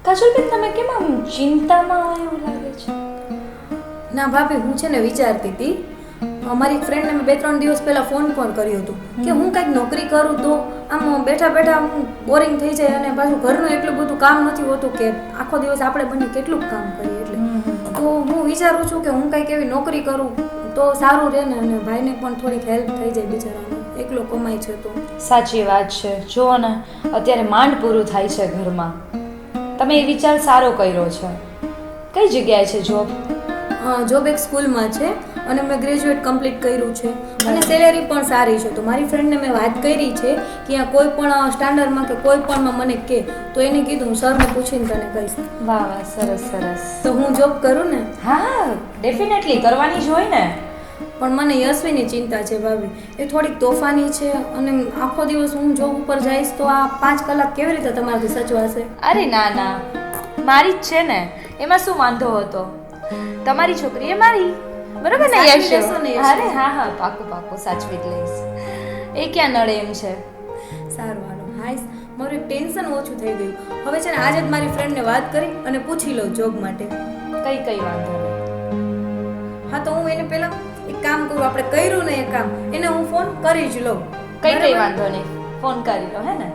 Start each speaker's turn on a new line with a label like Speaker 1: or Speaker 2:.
Speaker 1: કાજલબેન તમે કેમ આમ ચિંતામાં હોય એવું લાગે છે?
Speaker 2: ના ભાભી, હું છે ને વિચારતી હતી, અમારી એક ફ્રેન્ડને મેં 2-3 દિવસ પહેલા ફોન પણ કર્યો હતો કે હું કંઈક નોકરી કરું તો આમ બેઠા બેઠા હું બોરિંગ થઈ જાય અને પાછું ઘરનું એટલું બધું કામ નથી હોતું કે આખો દિવસ આપણે બંને કેટલું કામ કરીએ. એટલે તો હું વિચારું છું કે હું કંઈક એવી નોકરી કરું તો સારું રહે ને, અને ભાઈને પણ થોડીક હેલ્પ થઈ જાય, બિચારાને એકલો કમાય છે તો.
Speaker 1: સાચી વાત છે. જુઓ ને, અત્યારે માંડ પૂરું થાય છે ઘરમાં. તમે એ વિચાર સારો કર્યો છે. કઈ જગ્યાએ છે જોબ?
Speaker 2: જોબ એક સ્કૂલમાં છે અને મેં ગ્રેજ્યુએટ કમ્પ્લીટ કર્યું છે અને સેલેરી પણ સારી છે. તો મારી ફ્રેન્ડને મેં વાત કરી છે કે અહીંયા કોઈ પણ સ્ટાન્ડર્ડમાં કે કોઈ પણમાં મને કહે તો એને કીધું હું સરને પૂછીને તને કહીશ.
Speaker 1: વાહ વાહ, સરસ સરસ.
Speaker 2: તો હું જોબ કરું ને?
Speaker 1: હા, ડેફિનેટલી કરવાની જ હોય ને.
Speaker 2: પણ મને યશવીની ચિંતા છે ભાભી. એ થોડીક તોફાની છે અને આખો દિવસ હું જોબ ઉપર જઈશ તો આ 5 કલાક કેવી રીતે તમારાથી સચવાશે?
Speaker 1: અરે ના ના, મારી જ છે ને, એમાં શું વાંધો હતો? તમારી છોકરી એ મારી, બરોબર ને
Speaker 2: સાચવી
Speaker 1: યશ?
Speaker 2: લેશો ને યશ?
Speaker 1: અરે હા હા, પાકું પાકું સાચવી જ લઈશ. એ ક્યાં નડે એમ છે.
Speaker 2: સારું, હાલો હાઈસ, મારું એક ટેન્શન ઓછું થઈ ગયું. હવે છે ને આજે જ મારી ફ્રેન્ડને વાત કરી અને પૂછી લઉં જોબ માટે.
Speaker 1: કઈ વાંધો નહીં.
Speaker 2: હા, તો હું એને પહેલા એક કામ કરું, આપણે કર્યું ને એ કામ, એને હું ફોન કરી જ લઉં.
Speaker 1: કઈ
Speaker 2: બરાબર?
Speaker 1: વાંધો નહીં, ફોન કરી લો હે ને.